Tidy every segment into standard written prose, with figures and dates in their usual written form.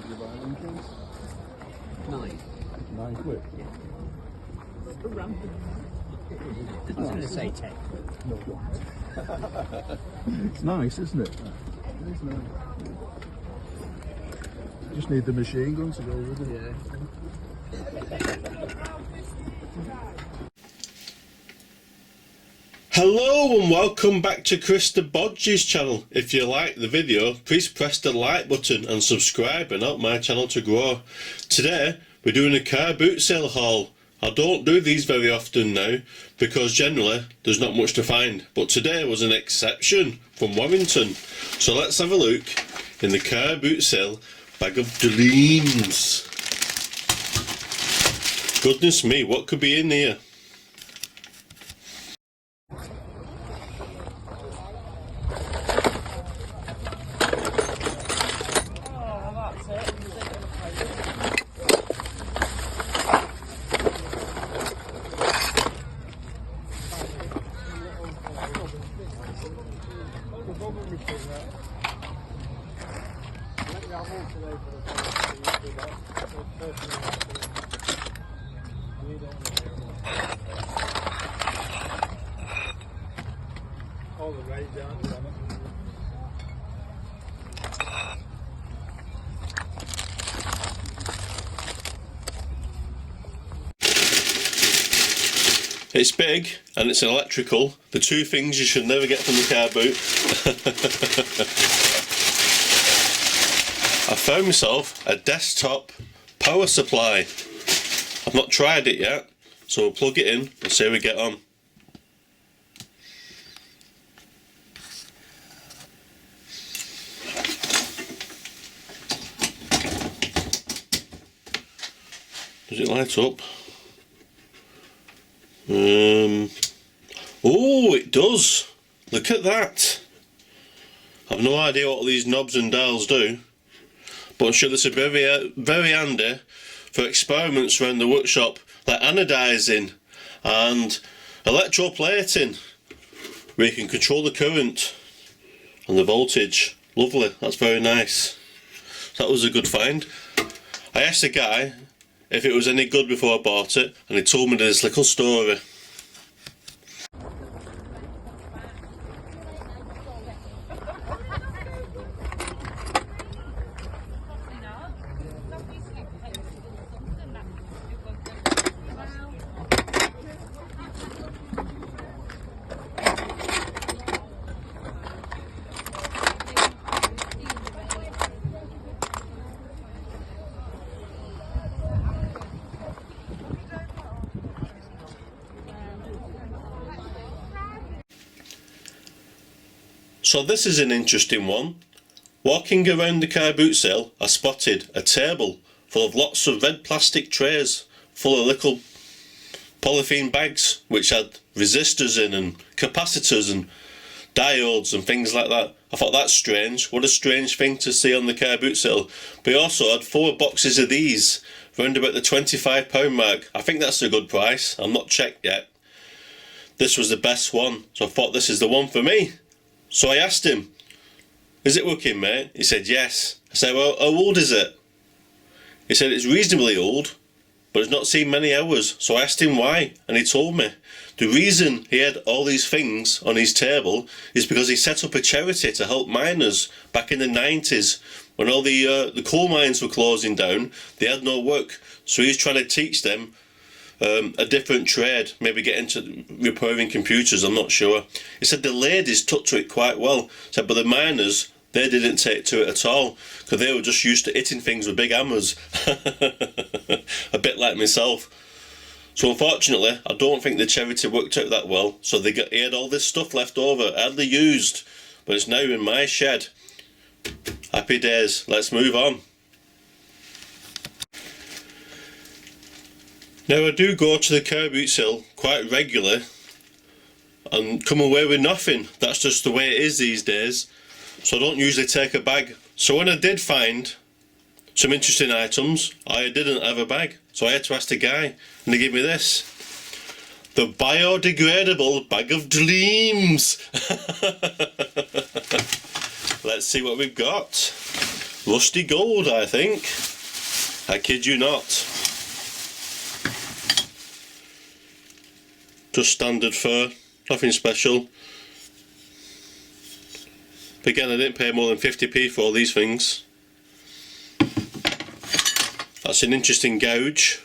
you buy them things? 9. 9 quid. Yeah. I was going to say 10. No, what? It's nice, isn't it? It is nice. Just need the machine gun to go with it. Yeah. Hello and welcome back to Chris the Bodge's channel. If you like the video, please press the like button and subscribe and help my channel to grow. Today we're doing a car boot sale haul. I don't do these very often now because generally there's not much to find, but today was an exception from Warrington. So let's have a look in the car boot sale bag of dreams. Goodness me, what could be in here? All the way down to It's big and it's electrical. The two things you should never get from the car boot. I found myself a desktop power supply. I've not tried it yet, so we'll plug it in and see how we get on. Does it light up? Oh, it does. Look at that. I've no idea what all these knobs and dials do, but I'm sure this is very handy for experiments around the workshop, like anodizing and electroplating, where you can control the current and the voltage. Lovely, that's very nice. That was a good find. I asked the guy if it was any good before I bought it, and he told me this little story. So this is an interesting one. Walking around the car boot sale, I spotted a table full of lots of red plastic trays full of little polythene bags which had resistors in and capacitors and diodes and things like that. I thought, that's strange. What a strange thing to see on the car boot sale. But he also had 4 boxes of these, round about the £25 mark. I think that's a good price. I'm not checked yet. This was the best one, so I thought this is the one for me. So I asked him, "Is it working, mate?" He said yes. I said, "Well, how old is it?" He said it's reasonably old, but it's not seen many hours. So I asked him why, and he told me the reason he had all these things on his table is because he set up a charity to help miners back in the 90s when all the coal mines were closing down. They had no work, so he's trying to teach them a different trade, maybe get into repairing computers, I'm not sure. He said the ladies took to it quite well, said, but the miners, they didn't take to it at all, because they were just used to hitting things with big hammers. A bit like myself. So unfortunately, I don't think the charity worked out that well, so he had all this stuff left over, hardly used, but it's now in my shed. Happy days, let's move on. Now I do go to the car boot sale quite regularly and come away with nothing. That's just the way it is these days. So I don't usually take a bag. So when I did find some interesting items, I didn't have a bag. So I had to ask the guy, and he gave me this. The biodegradable bag of dreams. Let's see what we've got. Rusty gold, I think. I kid you not. Just standard fur, nothing special. But again, I didn't pay more than 50p for all these things. That's an interesting gouge.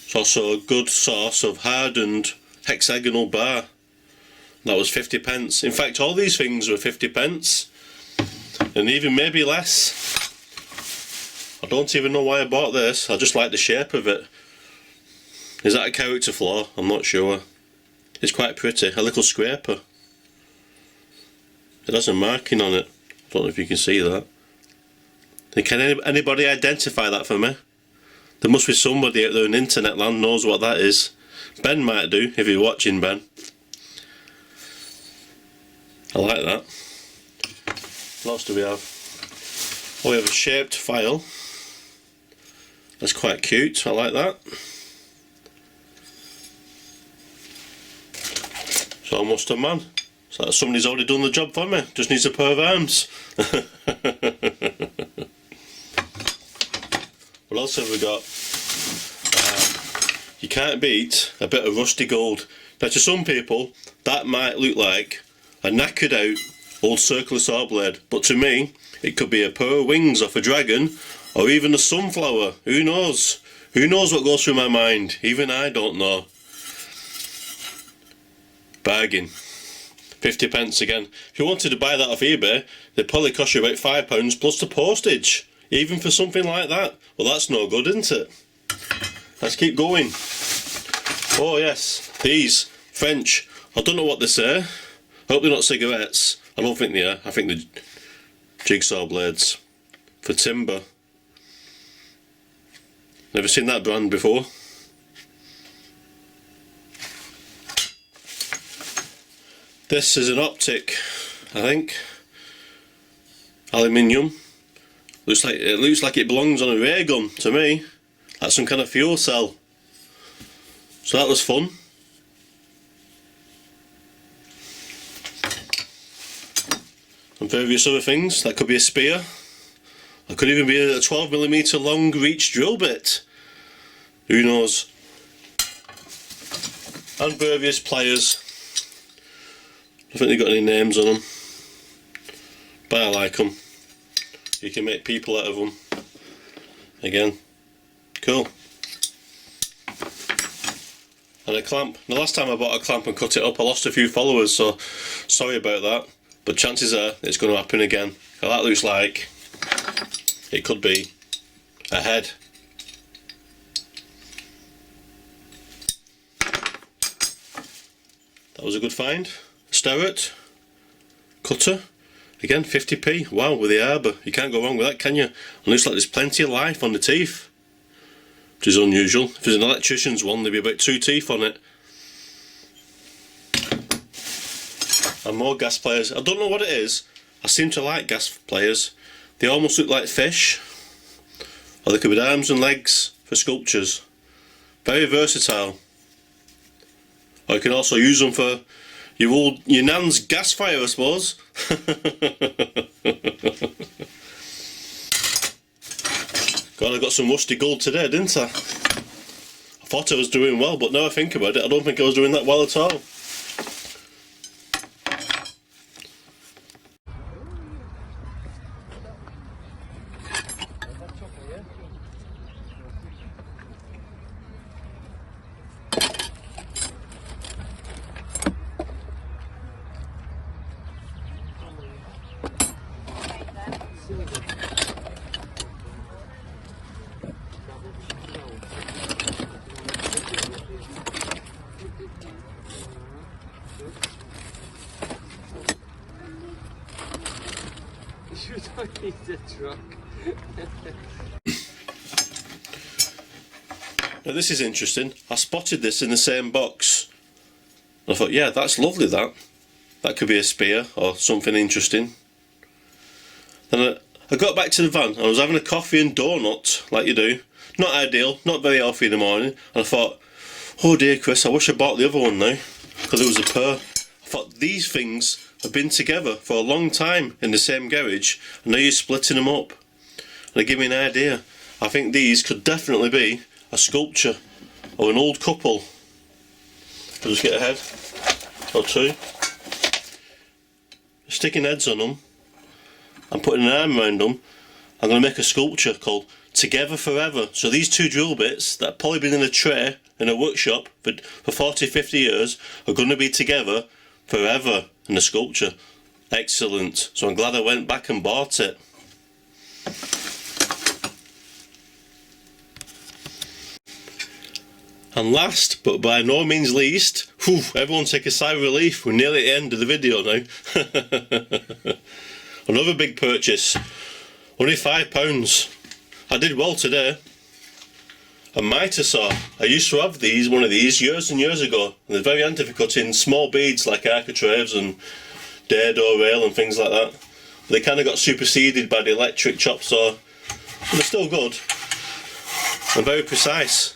It's also a good source of hardened hexagonal bar. That was 50 pence. In fact, all these things were 50 pence. And even maybe less. I don't even know why I bought this. I just like the shape of it. Is that a character flaw? I'm not sure. It's quite pretty. A little scraper. It has a marking on it. I don't know if you can see that. Can anybody identify that for me? There must be somebody out there in internet land knows what that is. Ben might do, if you're watching, Ben. I like that. What else do we have? Oh, we have a shaped file. That's quite cute, I like that. It's almost a man. So somebody's already done the job for me. Just needs a pair of arms. What else have we got? You can't beat a bit of rusty gold. Now to some people that might look like a knackered out old circular saw blade, but to me it could be a pair of wings off a dragon or even a sunflower. Who knows? Who knows what goes through my mind? Even I don't know. Bargain. 50 pence again. If you wanted to buy that off eBay, they'd probably cost you about £5 plus the postage. Even for something like that. Well, that's no good, isn't it? Let's keep going. Oh yes, these French. I don't know what they say. I hope they're not cigarettes. I don't think they are. I think they're jigsaw blades for timber. Never seen that brand before. This is an optic, I think. Aluminium. Looks like it belongs on a ray gun to me. Like some kind of fuel cell. So that was fun. And various other things. That could be a spear. That could even be a 12mm long reach drill bit. Who knows? And various pliers. I don't think they've got any names on them. But I like them. You can make people out of them. Again. Cool. And a clamp. The last time I bought a clamp and cut it up I lost a few followers, so sorry about that. But chances are it's going to happen again. Now that looks like it could be a head. That was a good find. Steroid Cutter. Again, 50p. Wow, with the arbor. You can't go wrong with that, can you? And looks like there's plenty of life on the teeth. Which is unusual. If there's an electrician's one, there'd be about 2 teeth on it. And more gas players. I don't know what it is. I seem to like gas players. They almost look like fish. Or they could be arms and legs for sculptures. Very versatile. Or you can also use them for your nan's gas fire, I suppose. God, I got some rusty gold today, didn't I? I thought I was doing well, but now I think about it, I don't think I was doing that well at all. You don't need the truck. Now this is interesting. I spotted this in the same box. I thought, yeah, that's lovely that. That could be a spear or something interesting. Then I got back to the van and I was having a coffee and donut, like you do. Not ideal, not very healthy in the morning. And I thought, oh dear Chris, I wish I bought the other one now. Because it was a pair. I thought these things have been together for a long time in the same garage, and now you're splitting them up. And to give me an idea, I think these could definitely be a sculpture or an old couple. I'll just get a head or two, sticking heads on them and putting an arm around them. I'm going to make a sculpture called Together Forever. So these two drill bits that have probably been in a tray in a workshop for 40-50 years are going to be together forever in a sculpture. Excellent. So I'm glad I went back and bought it. And last, but by no means least, everyone take a sigh of relief, we're nearly at the end of the video now. Another big purchase, only £5. I did well today. A mitre saw. I used to have one of these years and years ago, and they're very handy for cutting small beads like architraves and dado rail and things like that. They kind of got superseded by the electric chop saw, but they're still good and very precise.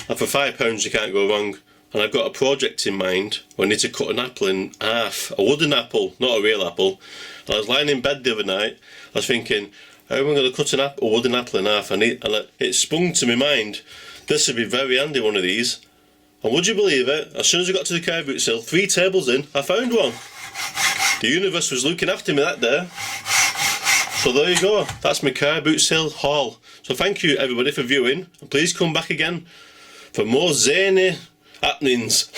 And for £5 you can't go wrong. And I've got a project in mind where I need to cut an apple in half. A wooden apple, not a real apple. And I was lying in bed the other night, I was thinking, how am I going to cut a wooden apple in half? And it sprung to my mind, this would be very handy, one of these. And would you believe it, as soon as I got to the car boot sale, 3 tables in, I found one. The universe was looking after me that day. So there you go, that's my car boot sale haul. So thank you everybody for viewing, and please come back again for more zany happenings.